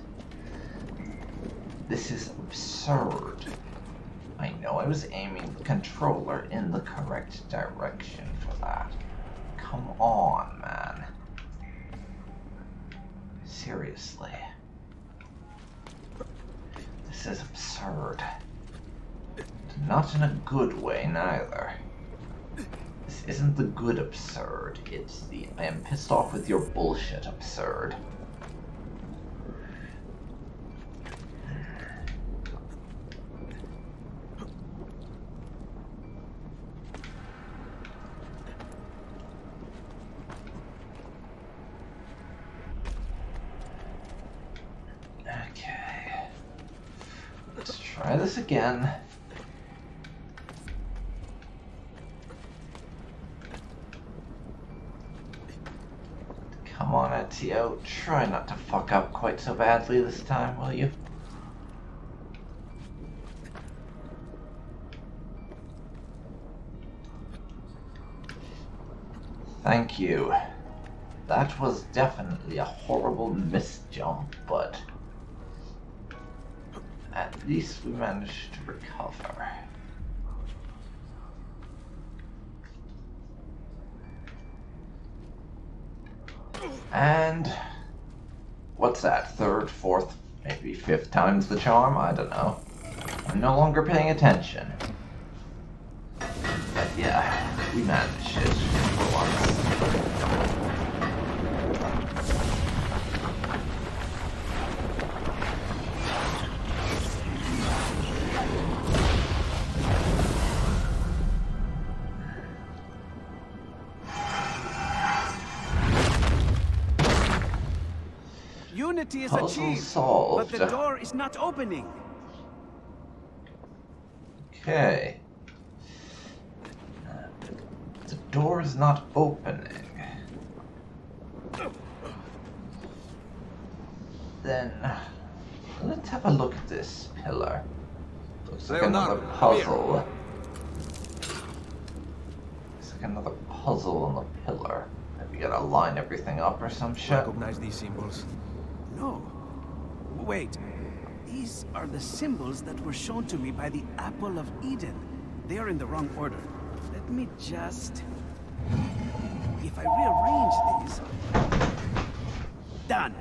This is absurd. I know I was aiming the controller in the correct direction for that. Come on, man. Seriously. This is absurd. Not in a good way, neither. This isn't the good absurd, it's the I am pissed off with your bullshit absurd. Okay. Let's try this again. Come on, Ezio, try not to fuck up quite so badly this time, will you? Thank you. That was definitely a horrible misjump, but at least we managed to recover. And what's that? Third, fourth, maybe fifth time's the charm? I don't know. I'm no longer paying attention. But yeah, we managed it for once. Unity is Puzzle achieved, solved. but the door is not opening. Okay. The door is not opening. Then let's have a look at this pillar. Looks like another puzzle. Looks like another puzzle on the pillar. Maybe gotta line everything up or some shit. Recognize these symbols? No. Wait. These are the symbols that were shown to me by the Apple of Eden. They are in the wrong order. Let me just... If I rearrange these... Done!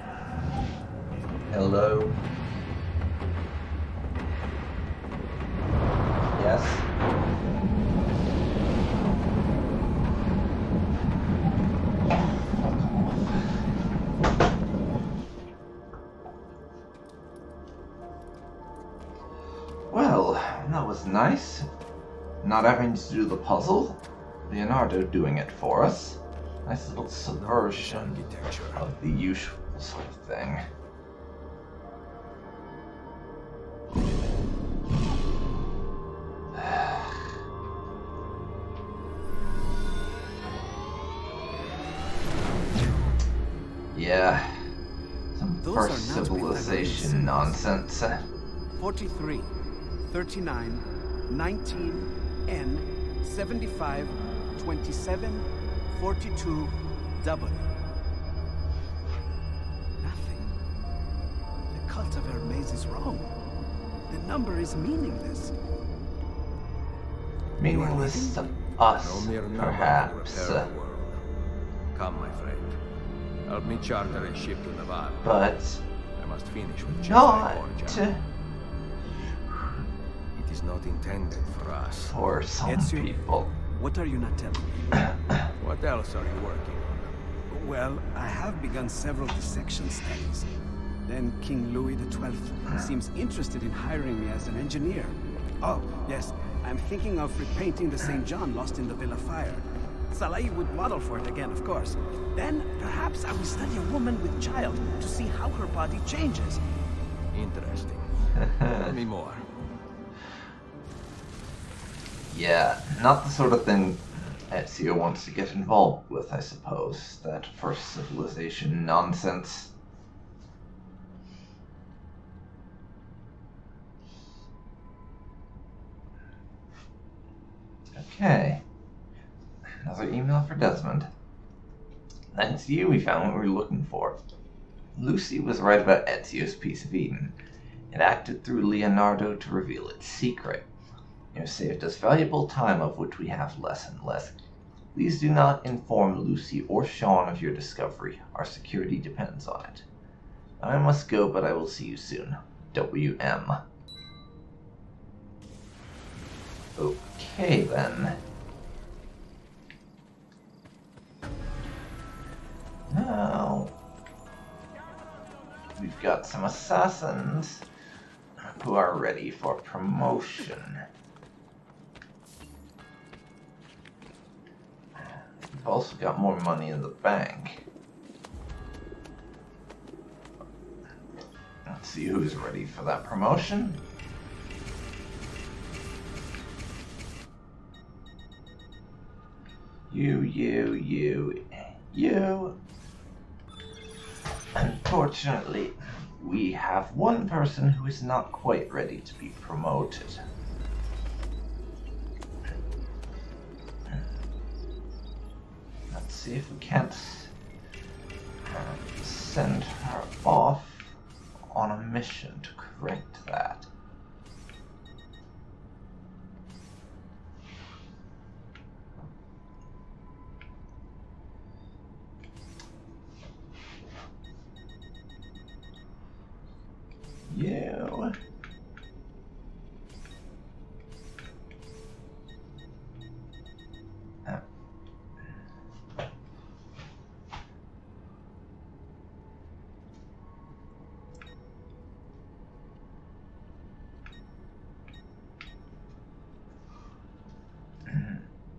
Hello? Yes? Well, that was nice. Not having to do the puzzle. Leonardo doing it for us. Nice little subversion of the usual sort of thing. Yeah, some first civilization nonsense. 43, 39, 19, N, 75, 27, 42, W. Nothing. The cult of Hermes is wrong. The number is meaningless. Meaningless to us, No mere number can perhaps. repair the world. Come, my friend. Help me charter a ship to Navarre. But I must finish with not It is not intended for us. for some Ezio, people. What are you not telling me? What else are you working on? Well, I have begun several dissection studies. Then King Louis XII seems interested in hiring me as an engineer. Oh, yes, I'm thinking of repainting the St. John lost in the Villa fire. Salai would model for it again, of course. Then, perhaps I will study a woman with child to see how her body changes. Interesting. Tell me more. Yeah, not the sort of thing Ezio wants to get involved with, I suppose. That first civilization nonsense. Okay. Another email for Desmond. Thanks to you, we found what we were looking for. Lucy was right about Ezio's piece of Eden. It acted through Leonardo to reveal its secret. You have saved us valuable time, of which we have less and less. Please do not inform Lucy or Sean of your discovery. Our security depends on it. I must go, but I will see you soon. W.M. Okay, then. Now, we've got some assassins who are ready for promotion. We've also got more money in the bank. Let's see who's ready for that promotion. You. Unfortunately, we have one person who is not quite ready to be promoted. Let's see if we can't send her off on a mission to correct that. You.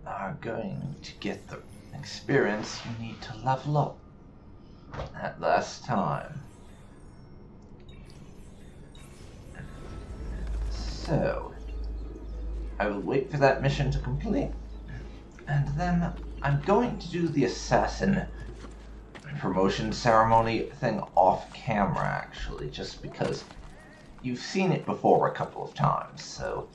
Are going to get the experience you need to level up at last time. So, I will wait for that mission to complete, and then I'm going to do the assassin promotion ceremony thing off camera, actually, just because you've seen it before a couple of times, so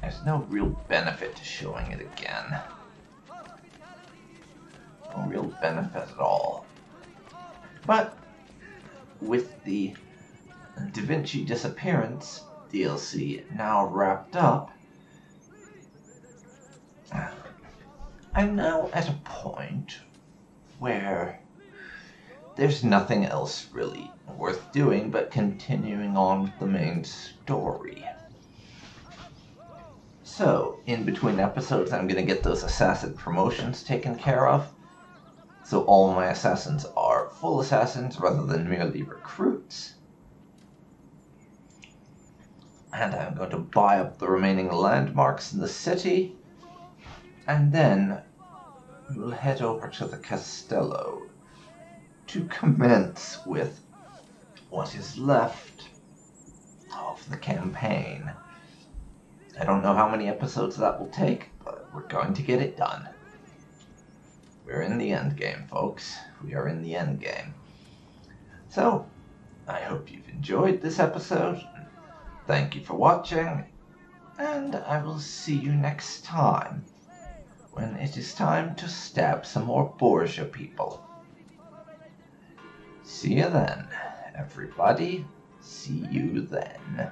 there's no real benefit to showing it again. No real benefit at all. But with the Da Vinci Disappearance DLC now wrapped up, I'm now at a point where there's nothing else really worth doing but continuing on with the main story. So, in between episodes, I'm going to get those assassin promotions taken care of. So all my assassins are full assassins rather than merely recruits. And I'm going to buy up the remaining landmarks in the city. And then we'll head over to the Castello to commence with what is left of the campaign. I don't know how many episodes that will take, but we're going to get it done. We're in the end game, folks. We are in the end game. So, I hope you've enjoyed this episode. Thank you for watching, and I will see you next time, when it is time to stab some more Borgia people. See you then, everybody. See you then.